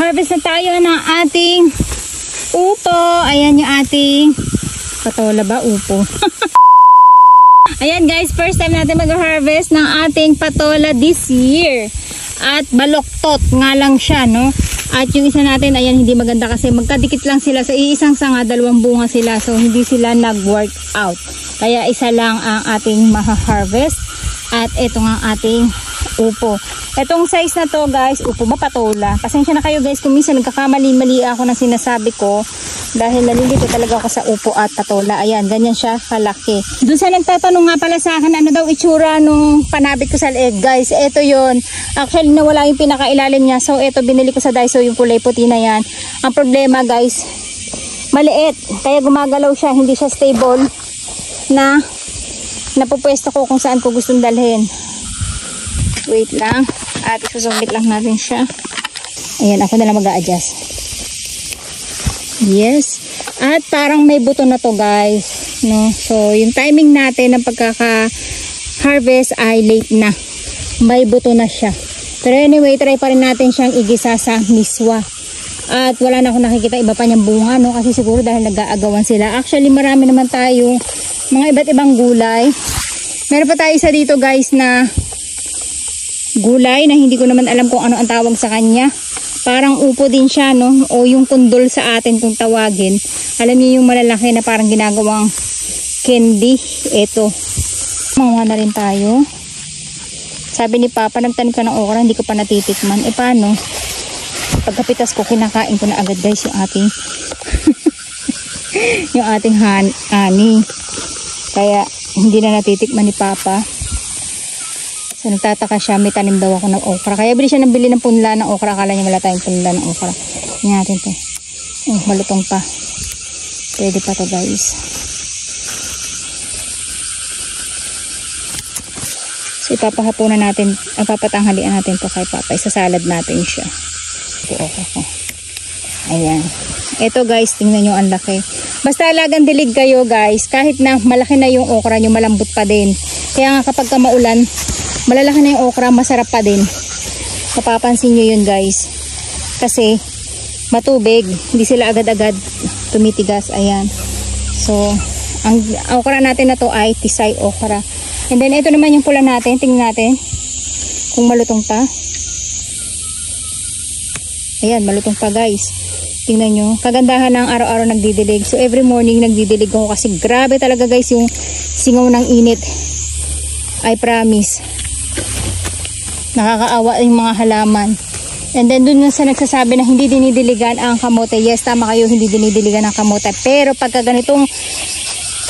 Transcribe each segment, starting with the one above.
Harvest na tayo ng ating upo. Ayan yung ating patola ba? Upo. Ayan guys, first time natin mag-harvest ng ating patola this year. At baloktot nga lang siya, no? At yung isa natin, ayan, hindi maganda kasi magkadikit lang sila. Sa iisang sanga, dalawang bunga sila. So, hindi sila nag-work out. Kaya isa lang ang ating maha-harvest. At ito nga ating upo. Etong size na to guys, upo ba patola? Pasensya na kayo guys kung minsan nagkakamali-mali ako ng sinasabi ko. Dahil nalilito talaga ako sa upo at patola. Ayan, ganyan siya kalaki. Doon sa nagtatanong nga pala sa akin, ano daw itsura nung panabit ko sa leeg guys. Ito yon. Actually nawala yung pinakailalim niya. So ito binili ko sa Daiso yung kulay puti na yan. Ang problema guys, maliit. Kaya gumagalaw siya, hindi siya stable na napupwesto ko kung saan ko gustong dalhin. Wait lang. At isusungkit lang natin siya. Ayan, ako na lang mag-a-adjust. Yes. At parang may buto na to guys. No? So, yung timing natin ng pagkaka-harvest ay late na. May buto na siya. Pero anyway, try pa rin natin siyang igisa sa miswa. At wala na akong nakikita iba pa niyang bunga. No? Kasi siguro dahil nag-aagawan sila. Actually, marami naman tayong mga iba't ibang gulay. Meron pa tayo isa dito guys na gulay na hindi ko naman alam kung ano ang tawag sa kanya. Parang upo din siya, no? O yung kundol sa atin kung tawagin. Alam niyo yung malalaki na parang ginagawang candy. Ito. Manguha na rin tayo. Sabi ni Papa, nagtanim ka ng okra, hindi ko pa natitikman. E paano? Pagkapitas ko, kinakain ko na agad guys yung ating yung ating ani. Kaya hindi na natitikman ni Papa. So nagtataka siya, may tanim daw ako ng okra. Kaya bili siya ng bili ng punla ng okra. Akala niya wala tayong punla ng okra. Tingnan natin to. Oh, malutong pa. Pwede pa to guys. So ipapahapunan natin, papatanghalian natin to kay Papa. Isasalad natin siya. Ito okra ko. Ayan. Ito guys, tingnan nyo ang laki. Basta alagang dilig kayo guys. Kahit na malaki na yung okra nyo, malambot pa din. Kaya nga kapag ka maulan, malalaki na yung okra, masarap pa din. Mapapansin nyo yun guys. Kasi matubig, hindi sila agad-agad tumitigas. Ayan. So, ang okra natin na to ay Tisay okra. And then ito naman yung pula natin. Tingnan natin kung malutong pa. Ayan, malutong pa guys. Tingnan nyo. Kagandahan ng araw-araw nagdidilig. So every morning nagdidilig ako kasi grabe talaga guys yung singaw ng init. I promise. Nakakaawa yung mga halaman. And then dun sa nagsasabi na hindi dinidiligan ang kamote. Yes, tama kayo, hindi dinidiligan ang kamote. Pero pagka ganitong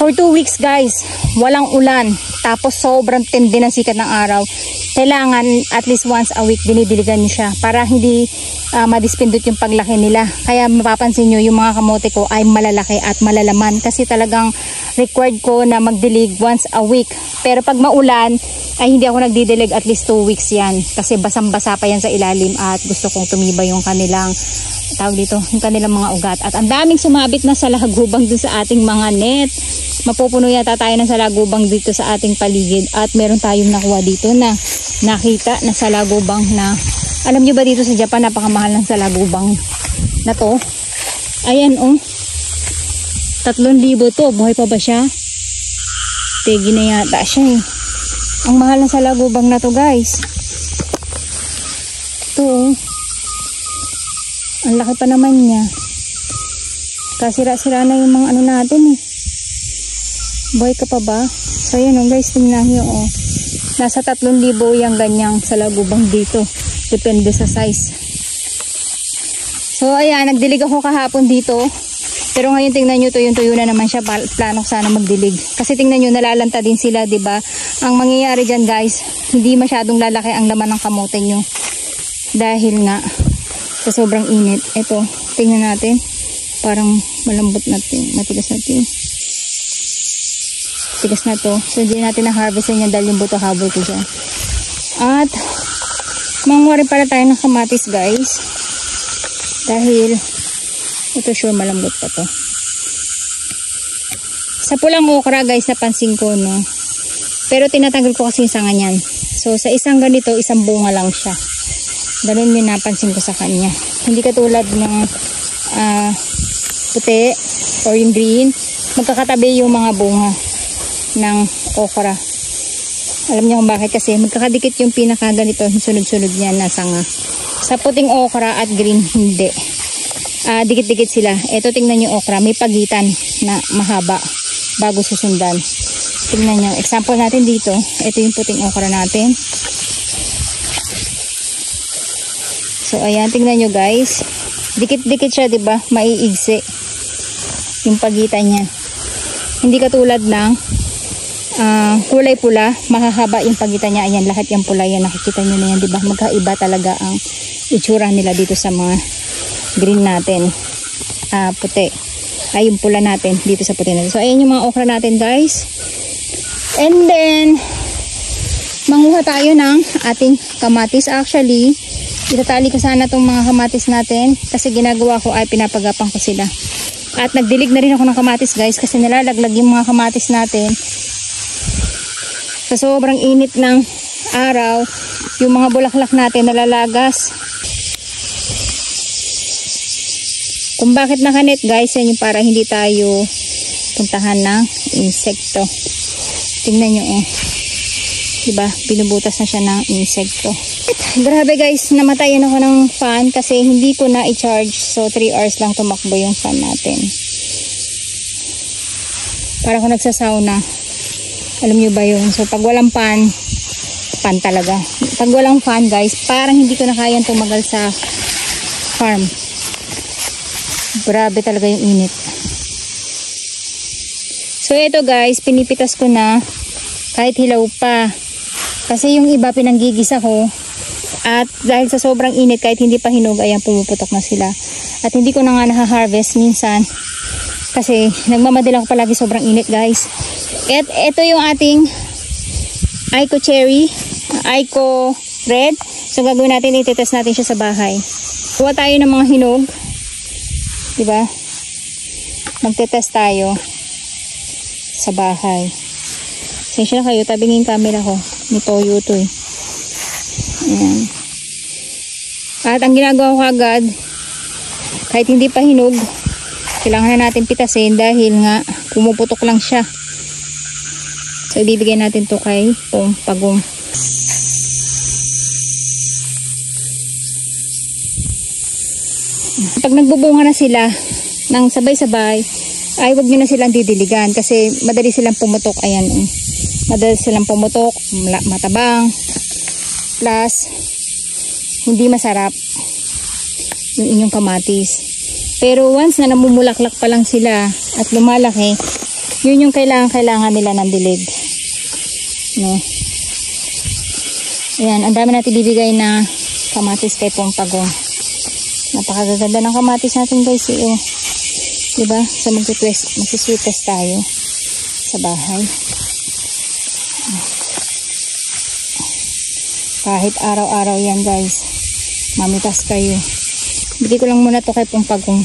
for 2 weeks guys, walang ulan. Tapos sobrang tindi ng sikat ng araw. Kailangan at least once a week dinidiligan nyo siya para hindi madispindot yung paglaki nila. Kaya mapapansin nyo yung mga kamote ko ay malalaki at malalaman kasi talagang required ko na magdilig once a week. Pero pag maulan ay hindi ako nagdidilig at least 2 weeks yan kasi basang-basa pa yan sa ilalim at gusto kong tumibay yung kanilang tawag dito, yung kanilang mga ugat. At ang daming sumabit na salagubang dun sa ating mga net. Mapupuno yata tayo ng salagubang dito sa ating paligid at meron tayong nakuha dito na nakita na salagubang na alam nyo ba dito sa Japan napakamahal ng salagubang na to. Ayan oh, 3,000 to. Buhay pa ba siya? Tegi na yata siya eh. Ang mahal ng salagubang na to guys. Ito oh, ang laki pa naman niya. Kasira-sira na yung mga ano natin eh. Buhay ka pa ba? So yun oh guys, tingnan nyo oh. Nasa 3,000 yung ganyang salagubang dito. Depende sa size. So ayan, nagdilig ako kahapon dito. Pero ngayon tingnan nyo, tuyo na naman siya. Plano sana magdilig. Kasi tingnan nyo, nalalanta din sila, diba? Ang mangyayari dyan guys, hindi masyadong lalaki ang laman ng kamote nyo. Dahil nga, sa sobrang init. Ito, tingnan natin. Parang malambot na ito. Matigas na ito. Tigas na to. So hindi natin na-harvestin yan dahil yung buto habol ko dyan. At manguha rin pala tayo ng kamatis guys. Dahil ito sure malambot pa to. Sa pulang okra guys napansin ko no. Pero tinatanggal ko kasi yung sanga niyan. So sa isang ganito, isang bunga lang siya. Ganun yung napansin ko sa kanya. Hindi katulad ng puti or yung green. Magkakatabi yung mga bunga ng okra. Alam niyo kung bakit? Kasi magkakadikit yung pinakaganito, sunod-sunod niya na sanga. Sa puting okra at green, hindi. Dikit-dikit sila. Ito, tingnan yung okra. May pagitan na mahaba bago susundan. Tingnan nyo. Example natin dito. Ito yung puting okra natin. So, ayan. Tingnan nyo guys. Dikit-dikit siya, diba? Maiigsi yung pagitan niya. Hindi katulad ng kulay pula. Mahahaba yung pagitan niya. Ayan, lahat yung pula yan. Nakikita nyo na yan, diba? Magkaiba talaga ang itsura nila dito sa mga green natin. Puti. Ay, yung pula natin dito sa puti natin. So, ayan yung mga okra natin guys. And then, manguha tayo ng ating kamatis. Actually, itatali ko sana itong mga kamatis natin kasi ginagawa ko ay pinapagapang ko sila. At nagdilig na rin ako ng kamatis guys kasi nilalaglag yung mga kamatis natin. Sa sobrang init ng araw, yung mga bulaklak natin nalalagas. Kung bakit nakanit guys, yan yung para hindi tayo puntahan ng insekto. Tingnan nyo diba, binubutas na siya ng insekto. Grabe guys, namatayan ako ng fan kasi hindi ko na i-charge. So 3 hours lang tumakbo yung fan natin. Para ako nagsasauna. Alam nyo ba yun? So pag walang fan talaga. Pag walang fan guys, parang hindi ko na kayang tumagal sa farm. Grabe talaga yung init. So ito guys, pinipitas ko na kahit hilaw pa. Kasi yung iba pinanggigisa ko. At dahil sa sobrang init, kahit hindi pa hinog, ayan pumuputok na sila. At hindi ko na nga naha-harvest minsan. Kasi nagmamadali ako palagi sobrang init guys. At ito yung ating Aiko cherry. Aiko red. So gagawin natin, itetest natin siya sa bahay. Kuha tayo ng mga hinog. Diba? Magtetest tayo sa bahay. Sensya na kayo, tabingin camera ko. Nito to eh. Ayan. At ang ginagawa ko agad, kahit hindi pa hinog, kailangan na natin pitasin dahil nga pumuputok lang siya. So ibibigay natin to kay Pagong. Pag nagbubunga na sila ng sabay-sabay, ay wag nyo na silang didiligan kasi madali silang pumutok. Ayan, madali silang pumutok, matabang, plus hindi masarap yung inyong kamatis. Pero once na namumulaklak pa lang sila at lumalaki, yun yung kailangan nila ng dilig, no? Ayan, ang dami natin bibigay na kamatis kay Pagong. Napakaganda ng kamatis natin guys eh. Diba? So magsisweet test tayo sa bahay. Kahit araw-araw yan guys, mamitas kayo. Bigay ko lang muna to kay Pagong.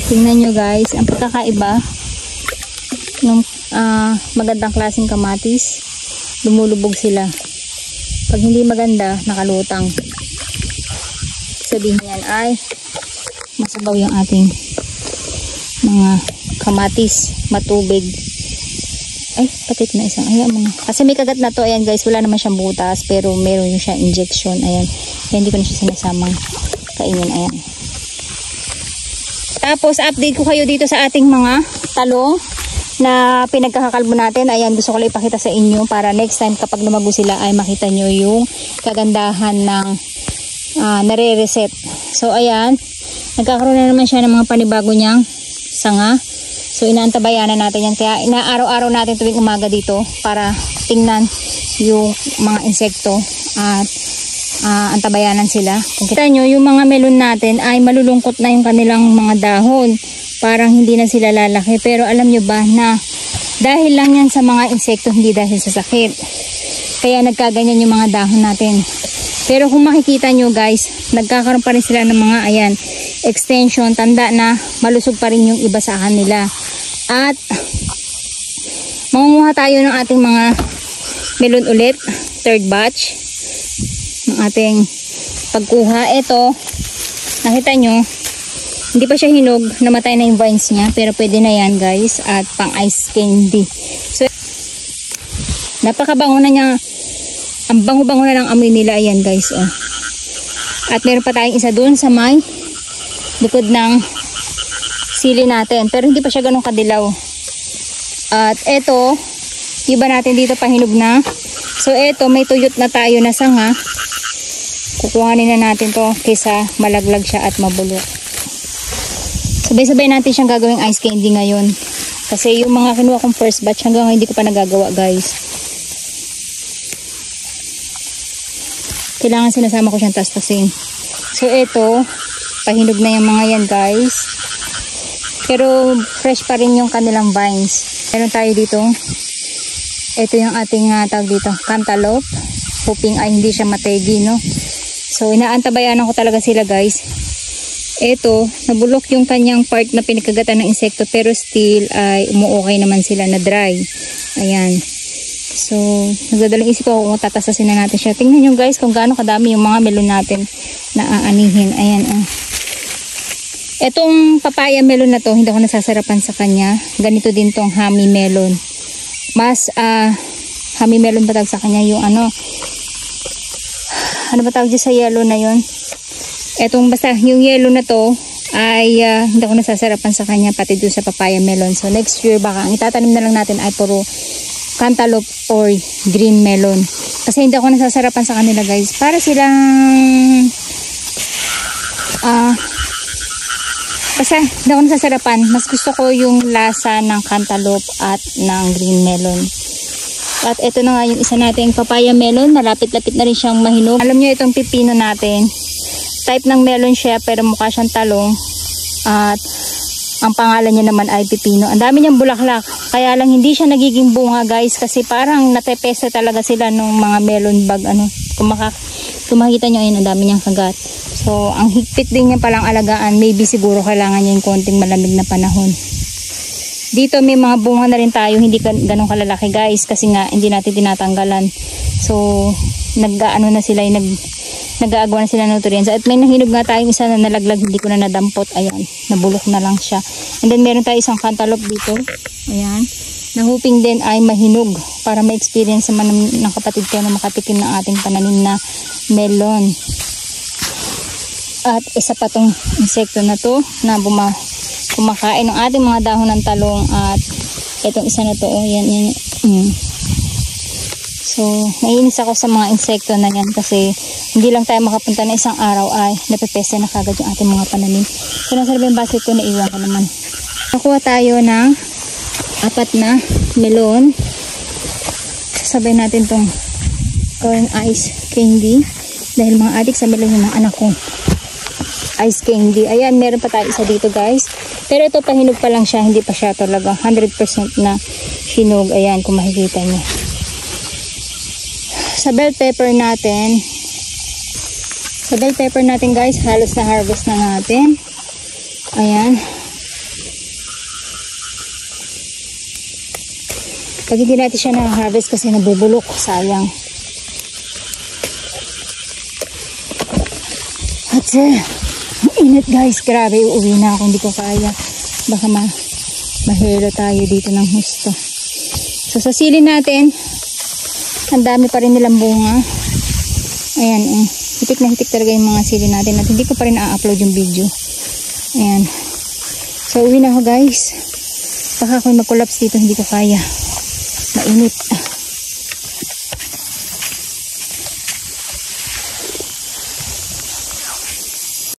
Tingnan nyo guys, ang pagkakaiba ng magandang klaseng kamatis, lumulubog sila. Pag hindi maganda, nakalutang. Sabihin yan ay masabaw yung ating mga kamatis, matubig. Ay, patit na isang. Ayan mo na. Kasi may kagat na to. Ayan guys, wala naman siyang butas. Pero meron yung siyang injection. Ayan. Kaya hindi ko na siya sinasamang kainin. Ayan. Tapos, update ko kayo dito sa ating mga talong na pinagkakakalbo natin. Ayan, gusto ko lang ipakita sa inyo para next time kapag lumago sila ay makita nyo yung kagandahan ng nare-reset. So, ayan. Nagkakaroon na naman siya ng mga panibago niyang sanga. So inaantabayanan natin yan. Kaya inaaraw-araw natin tuwing umaga dito para tingnan yung mga insekto at antabayanan sila. Kung kita nyo, yung mga melon natin ay malulungkot na yung kanilang mga dahon. Parang hindi na sila lalaki. Pero alam nyo ba na dahil lang yan sa mga insekto, hindi dahil sa sakit. Kaya nagkaganyan yung mga dahon natin. Pero kung makikita nyo guys, nagkakaroon pa rin sila ng mga ayan, extension, tanda na malusog pa rin yung iba sa kanila. At mangunguha tayo ng ating mga melon ulit, third batch ng ating pagkuha. Ito, nakita nyo, hindi pa siya hinog, namatay na yung vines niya, pero pwede na yan guys, at pang ice candy. So, napakabango na niya, ang bango-bango na ng amoy nila, ayan guys, oh. At meron pa tayong isa dun sa may likod ng sili natin, pero hindi pa siya ganun kadilaw. At eto, iba natin dito pahinog na. So eto, may tuyot na tayo na sanga. Kukuhanin na natin to kaysa malaglag siya at mabulok. Sabay-sabay natin siyang gagawing ice candy ngayon. Kasi yung mga kinuha kong first batch hanggang ngayon hindi ko pa nagagawa guys. Kailangan sinasama ko siyang tastasin. So eto, pahinog na yung mga yan guys. Pero fresh pa rin yung kanilang vines. Meron tayo dito. Ito yung ating tawag dito, cantaloupe. Hoping ay hindi siya mategi, no? So inaantabayanan ko talaga sila guys. Ito, nabulok yung kanyang part na pinagkagatan ng insekto pero still ay umuukay naman sila na dry. Ayan. So, nagdadalang isip ako kung tatasasin na natin siya. Tingnan nyo guys kung gaano kadami yung mga melon natin na aanihin. Ayan, oh. Etong papaya melon na to, hindi ako nasasarapan sa kanya. Ganito din tong honey melon. Mas, honey melon ba tawag sa kanya? Yung ano ba tawag dyan sa yellow na yon? Etong basta yung yellow na to ay hindi ako nasasarapan sa kanya pati doon sa papaya melon. So next year baka ang itatanim na lang natin ay puro cantaloupe or green melon. Kasi hindi ako nasasarapan sa kanila guys. Para silang basta hindi ako nasasarapan. Mas gusto ko yung lasa ng cantaloupe at ng green melon. At ito na nga yung isa nating papaya melon. Malapit-lapit na rin siyang mahinog. Alam nyo itong pipino natin. Type ng melon siya pero mukha siyang talong. At ang pangalan niya naman ay pipino. Ang dami niyang bulaklak. Kaya lang hindi siya nagiging bunga guys. Kasi parang natepesa talaga sila nung mga melon bag. Kung makikita nyo ayun, ang dami niyang kagat. So ang higpit din niya palang alagaan. Maybe siguro kailangan niya yung konting malamig na panahon. Dito may mga bunga na rin tayo. Hindi ganun kalalaki guys. Kasi nga hindi natin tinatanggalan. So nag-ano na sila nag-aagawa na sila ng nutrients. At may nahinog nga tayong isa na nalaglag, hindi ko na nadampot. Ayan, nabulok na lang siya. And then meron tayo isang cantaloupe dito. Ayan, na hoping din ay mahinog para ma-experience naman ng kapatid ko na makatikim ng ating pananim na melon. At isa pa tong insekto na to na kumakain ng ating mga dahon ng talong. At itong isa na to, oh, yan. So, naiinis ako sa mga insekto na yan kasi hindi lang tayo makapunta na isang araw ay napepesa na kagad yung ating mga pananim. So, nasa yung basket ko, naiwan ko naman. Nakuha tayo ng 4 na melon. Sasabay natin tong gawing ice candy dahil mga adik sa melon yung mga anak ko. Ice candy. Ayan, meron pa tayo isa dito guys. Pero ito pahinog pa lang siya, hindi pa siya talaga 100% na hinog. Ayan, kung makikita niyo. Sa bell pepper natin guys, halos na harvest na natin. Ayan. Pag hindi natin siya na-harvest kasi nabubulok, sayang. At ang init guys, grabe, uuwi na ako, hindi ko kaya. Baka mahilo tayo dito ng husto. So sa sili natin, ang dami pa rin nilang bunga. Ayan, hitik na hitik talaga yung mga sili natin at hindi ko pa rin na-upload yung video. Ayan. So, uwi na ako guys. Baka ako mag-collapse dito, hindi ko kaya. Mainit.